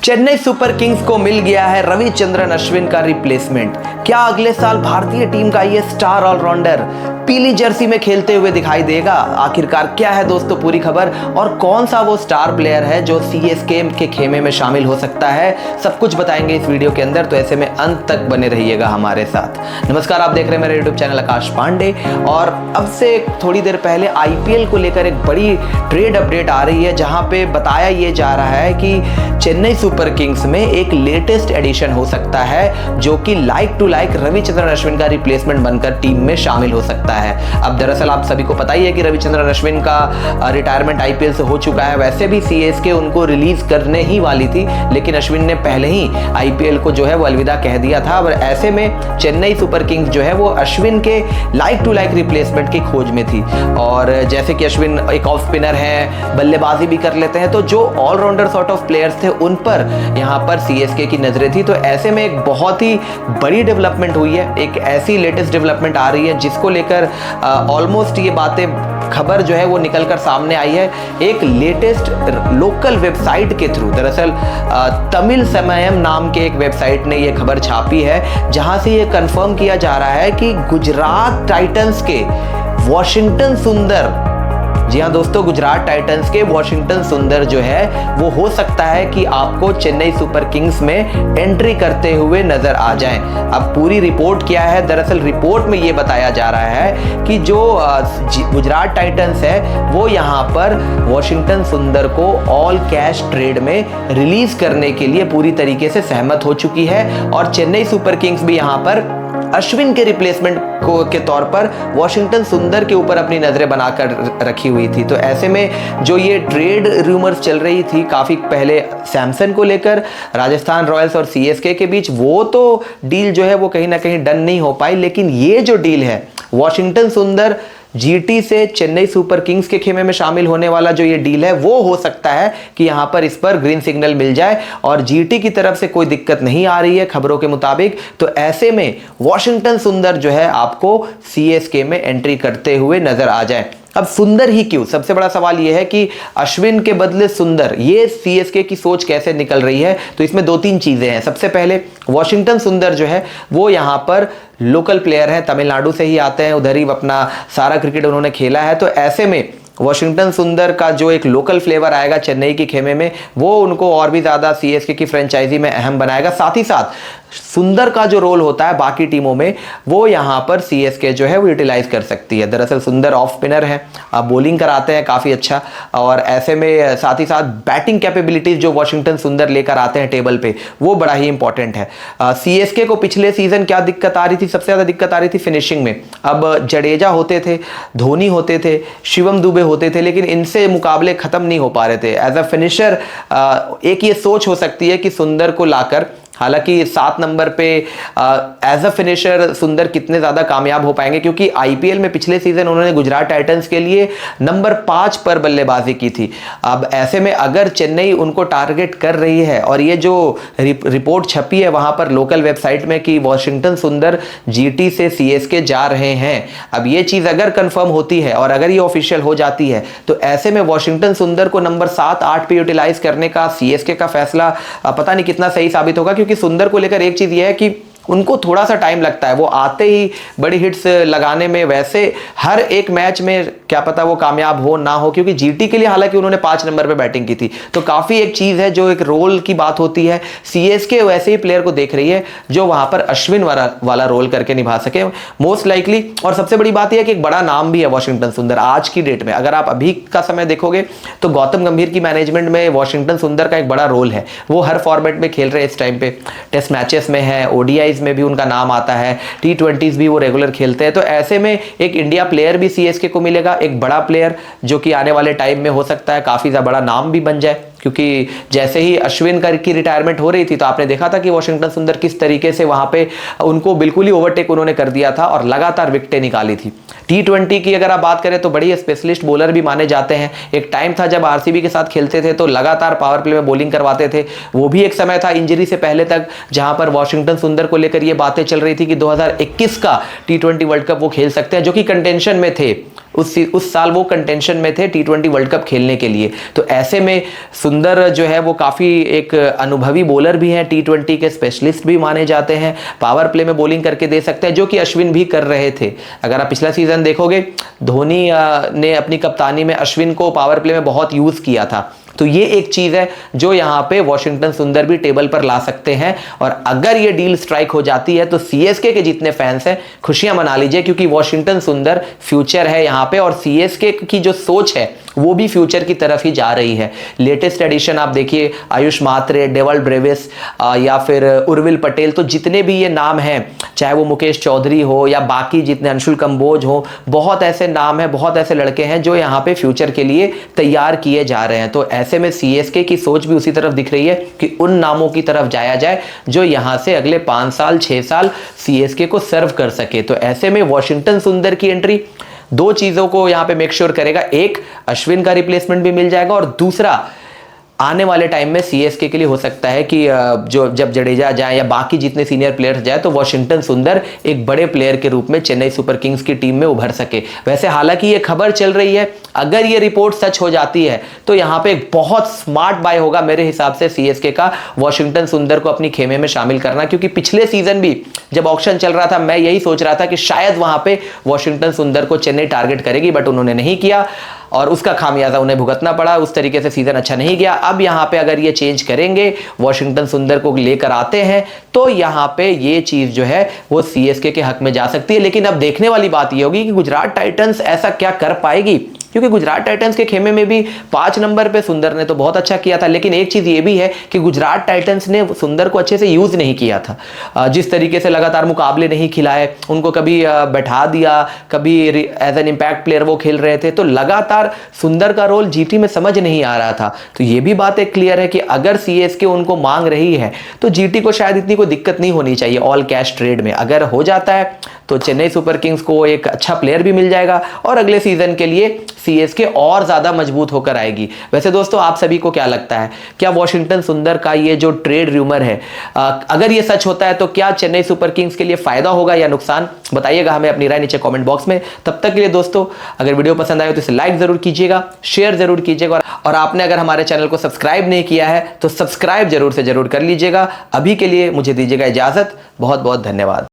Chennai super Kings को मिल गया है रविचंद्रन अश्विन का रिप्लेसमेंट। क्या अगले साल भारतीय टीम का ये स्टार ऑलराउंडर पीली जर्सी में खेलते हुए दिखाई देगा? आखिरकार क्या है दोस्तों पूरी खबर, और कौन सा वो स्टार प्लेयर है जो सीएसके के खेमे में शामिल हो सकता है, सब कुछ बताएंगे इस वीडियो के अंदर। तो ऐसे में अंत तक बने रहिएगा हमारे साथ। नमस्कार, आप देख रहे हैं मेरे यूट्यूब चैनल आकाश पांडे। और अब से थोड़ी देर पहले आईपीएल को लेकर एक बड़ी ट्रेड अपडेट आ रही है, जहां पे बताया ये जा रहा है कि चेन्नई सुपर किंग्स में एक लेटेस्ट एडिशन हो सकता है जो कि like to like Ravichandran Ashwin का रिप्लेसमेंट बनकर टीम में शामिल हो सकता है। अब दरअसल आप सभी को पता ही है कि रविचंद्रन अश्विन का रिटायरमेंट आईपीएल से हो चुका है। वैसे भी सीएसके उनको रिलीज करने ही वाली थी, लेकिन अश्विन ने पहले ही आईपीएल को जो है वो अलविदा कह दिया था। और ऐसे में चेन्नई सुपर किंग्स जो है वो अश्विन के लाइक टू लाइक रिप्लेसमेंट की खोज में थी। और जैसे कि अश्विन एक ऑफ स्पिनर है, बल्लेबाजी भी कर लेते हैं, तो जो ऑलराउंडर सॉर्ट ऑफ प्लेयर्स थे उन पर यहाँ पर सीएसके की नजरें थी। तो ऐसे में एक बहुत ही बड़ी डेवलपमेंट हुई है, एक ऐसी लेटेस्ट डेवलपमेंट आ रही है जिसको लेकर ऑलमोस्ट ये बातें खबर जो है वो निकलकर सामने आई है एक लेटेस्ट लोकल वेबसाइट के थ्रू। दरअसल तमिल समयम नाम के एक वेबसाइट ने ये खबर छापी है, जहां से ये कंफर्म किया जा रहा है कि गुजरात टाइटंस के वॉशिंगटन सुंदर, जी हाँ दोस्तों, गुजरात टाइटंस के वॉशिंगटन सुंदर जो है वो हो सकता है कि आपको चेन्नई सुपर किंग्स में एंट्री करते हुए नजर आ जाएं। अब पूरी रिपोर्ट क्या है? दरअसल रिपोर्ट में ये बताया जा रहा है कि जो गुजरात टाइटंस है वो यहाँ पर वॉशिंगटन सुंदर को ऑल कैश ट्रेड में रिलीज करने के लिए पूरी तरीके से सहमत हो चुकी है। और चेन्नई सुपर किंग्स भी यहाँ पर अश्विन के रिप्लेसमेंट के तौर पर वॉशिंगटन सुंदर के ऊपर अपनी नजरें बनाकर रखी हुई थी। तो ऐसे में जो ये ट्रेड रूमर्स चल रही थी काफी पहले सैमसन को लेकर राजस्थान रॉयल्स और सीएसके के बीच, वो तो डील जो है वो कहीं ना कहीं डन नहीं हो पाई। लेकिन ये जो डील है वॉशिंगटन सुंदर जीटी से चेन्नई सुपर किंग्स के खेमे में शामिल होने वाला जो ये डील है, वो हो सकता है कि यहां पर इस पर ग्रीन सिग्नल मिल जाए। और जीटी की तरफ से कोई दिक्कत नहीं आ रही है खबरों के मुताबिक। तो ऐसे में वॉशिंगटन सुंदर जो है आपको सीएसके में एंट्री करते हुए नजर आ जाए। अब सुंदर ही क्यों? सबसे बड़ा सवाल यह है कि अश्विन के बदले सुंदर, ये सीएसके की सोच कैसे निकल रही है? तो इसमें दो तीन चीजें हैं। सबसे पहले वॉशिंगटन सुंदर जो है वो यहां पर लोकल प्लेयर है, तमिलनाडु से ही आते हैं, उधर ही अपना सारा क्रिकेट उन्होंने खेला है। तो ऐसे में वॉशिंगटन सुंदर का जो एक लोकल फ्लेवर आएगा चेन्नई की खेमे में, वो उनको और भी ज्यादा सीएसके की फ्रेंचाइजी में अहम बनाएगा। साथ ही साथ सुंदर का जो रोल होता है बाकी टीमों में, वो यहां पर सीएसके जो है वो यूटिलाइज कर सकती है। दरअसल सुंदर ऑफ स्पिनर है, बॉलिंग कराते हैं काफी अच्छा, और ऐसे में साथ ही साथ बैटिंग कैपेबिलिटीज जो वॉशिंगटन सुंदर लेकर आते हैं टेबल पे, वो बड़ा ही इंपॉर्टेंट है। सीएसके को पिछले सीजन क्या दिक्कत आ रही थी? सबसे ज्यादा दिक्कत आ रही थी फिनिशिंग में। अब जडेजा होते थे, धोनी होते थे, शिवम दुबे होते थे, लेकिन इनसे मुकाबले खत्म नहीं हो पा रहे थे। एज अ फिनिशर एक ये सोच हो सकती है कि सुंदर को लाकर, हालांकि 7 नंबर पे एज अ फिनिशर सुंदर कितने ज्यादा कामयाब हो पाएंगे, क्योंकि आईपीएल में पिछले सीजन उन्होंने गुजरात टाइटंस के लिए नंबर 5 पर बल्लेबाजी की थी। अब ऐसे में अगर चेन्नई उनको टारगेट कर रही है, और ये जो रिपोर्ट छपी है वहां पर लोकल वेबसाइट में कि वॉशिंगटन सुंदर जीटी से सीएसके जा रहे हैं, अब ये चीज अगर कंफर्म होती है और अगर ये ऑफिशियल हो जाती है, तो ऐसे में वॉशिंगटन सुंदर को नंबर 7-8 पे यूटिलाइज करने का सीएसके का फैसला पता नहीं कितना सही साबित होगा। क्योंकि सुंदर को लेकर एक चीज यह है कि उनको थोड़ा सा टाइम लगता है, वो आते ही बड़ी हिट्स लगाने में, वैसे हर एक मैच में क्या पता वो कामयाब हो ना हो, क्योंकि जीटी के लिए हालांकि उन्होंने 5 नंबर पे बैटिंग की थी। तो काफी एक चीज है जो एक रोल की बात होती है। सीएसके वैसे ही प्लेयर को देख रही है जो वहां पर अश्विन वाला रोल करके निभा सके मोस्ट लाइकली। और सबसे बड़ी बात यह है कि एक बड़ा नाम भी है वॉशिंगटन सुंदर आज की डेट में। अगर आप अभी का समय देखोगे तो गौतम गंभीर की मैनेजमेंट में वॉशिंगटन सुंदर का एक बड़ा रोल है। वो हर फॉर्मेट में खेल रहे हैं इस टाइम पे, टेस्ट मैचेस में है, ओडीआई में भी उनका नाम आता है, टी20s भी वो रेगुलर खेलते हैं। तो ऐसे में एक इंडिया प्लेयर भी सीएसके को मिलेगा, एक बड़ा प्लेयर जो कि आने वाले टाइम में हो सकता है काफी ज्यादा बड़ा नाम भी बन जाए। क्योंकि जैसे ही अश्विन की रिटायरमेंट हो रही थी तो आपने देखा था कि वॉशिंगटन सुंदर किस तरीके से वहां पे उनको बिल्कुल ही ओवरटेक उन्होंने कर दिया था और लगातार विकेटें निकाली थी। टी20 की अगर आप बात करें तो बड़ी स्पेशलिस्ट बॉलर भी माने जाते हैं। एक टाइम था जब आरसीबी के साथ खेलते थे तो लगातार पावर प्ले में बॉलिंग करवाते थे। वो भी एक समय था इंजरी से पहले तक जहां पर वॉशिंगटन सुंदर को लेकर ये बातें चल रही थी कि 2021 का टी20 वर्ल्ड कप वो खेल सकते हैं, जो कि कंटेंशन में थे। उस साल वो कंटेंशन में थे T20 वर्ल्ड कप खेलने के लिए। तो ऐसे में सुंदर जो है वो काफ़ी एक अनुभवी बॉलर भी हैं, T20 के स्पेशलिस्ट भी माने जाते हैं, पावर प्ले में बॉलिंग करके दे सकते हैं, जो कि अश्विन भी कर रहे थे। अगर आप पिछला सीजन देखोगे, धोनी ने अपनी कप्तानी में अश्विन को पावर प्ले में बहुत यूज़ किया था। तो ये एक चीज़ है जो यहाँ पे वॉशिंगटन सुंदर भी टेबल पर ला सकते हैं। और अगर ये डील स्ट्राइक हो जाती है तो सीएसके के जितने फैंस हैं खुशियां मना लीजिए, क्योंकि वॉशिंगटन सुंदर फ्यूचर है यहाँ पे, और सीएसके की जो सोच है वो भी फ्यूचर की तरफ ही जा रही है। लेटेस्ट एडिशन आप देखिए, आयुष मात्रे, डेवल्ड ब्रेविस या फिर उर्विल पटेल, तो जितने भी ये नाम हैं, चाहे वो मुकेश चौधरी हो या बाकी जितने अंशुल कंबोज हो, बहुत ऐसे नाम हैं, बहुत ऐसे लड़के हैं जो यहाँ पे फ्यूचर के लिए तैयार किए जा रहे हैं। तो ऐसे में सीएसके की सोच भी उसी तरफ दिख रही है कि उन नामों की तरफ जाया जाए जो यहाँ से अगले 5 साल 6 साल सीएसके को सर्व कर सके। तो ऐसे में वॉशिंगटन सुंदर की एंट्री 2 चीजों को यहां पे मेक श्योर करेगा, एक अश्विन का रिप्लेसमेंट भी मिल जाएगा, और दूसरा आने वाले टाइम में सीएसके के लिए हो सकता है कि जो जब जडेजा जाए या बाकी जितने सीनियर प्लेयर्स जाए तो वॉशिंगटन सुंदर एक बड़े प्लेयर के रूप में चेन्नई सुपर किंग्स की टीम में उभर सके। वैसे हालांकि ये खबर चल रही है, अगर ये रिपोर्ट सच हो जाती है तो यहाँ पे एक बहुत स्मार्ट बाय होगा मेरे हिसाब से सीएसके का वॉशिंगटन सुंदर को अपनी खेमे में शामिल करना, क्योंकि पिछले सीजन भी जब ऑक्शन चल रहा था मैं यही सोच रहा था कि शायद वहां पे वॉशिंगटन सुंदर को चेन्नई टारगेट करेगी, बट उन्होंने नहीं किया और उसका खामियाजा उन्हें भुगतना पड़ा। उस तरीके से सीजन अच्छा नहीं गया। अब यहाँ पे अगर ये चेंज करेंगे, वॉशिंगटन सुंदर को लेकर आते हैं, तो यहाँ पे ये चीज जो है वो सीएसके के हक में जा सकती है। लेकिन अब देखने वाली बात ये होगी कि गुजरात टाइटंस ऐसा क्या कर पाएगी, क्योंकि गुजरात टाइटंस के खेमे में भी 5 नंबर पे सुंदर ने तो बहुत अच्छा किया था, लेकिन एक चीज ये भी है कि गुजरात टाइटंस ने सुंदर को अच्छे से यूज नहीं किया था। जिस तरीके से लगातार मुकाबले नहीं खिलाए, उनको कभी बैठा दिया, कभी एज एन इम्पैक्ट प्लेयर वो खेल रहे थे, तो लगातार सुंदर का रोल जीटी में समझ नहीं आ रहा था। तो ये भी बात एक क्लियर है कि अगर सीएसके उनको मांग रही है तो जीटी को शायद इतनी कोई दिक्कत नहीं होनी चाहिए ऑल कैश ट्रेड में। अगर हो जाता है तो चेन्नई सुपर किंग्स को एक अच्छा प्लेयर भी मिल जाएगा और अगले सीजन के लिए सीएसके और ज्यादा मजबूत होकर आएगी। वैसे दोस्तों, आप सभी को क्या लगता है, क्या वॉशिंगटन सुंदर का ये जो ट्रेड रूमर है, अगर ये सच होता है तो क्या चेन्नई सुपर किंग्स के लिए फायदा होगा या नुकसान? बताइएगा हमें अपनी राय नीचे कमेंट बॉक्स में। तब तक के लिए दोस्तों, अगर वीडियो पसंद आए तो इसे लाइक जरूर कीजिएगा, शेयर जरूर कीजिएगा, और आपने अगर हमारे चैनल को सब्सक्राइब नहीं किया है तो सब्सक्राइब जरूर से जरूर कर लीजिएगा। अभी के लिए मुझे दीजिएगा इजाजत। बहुत बहुत धन्यवाद।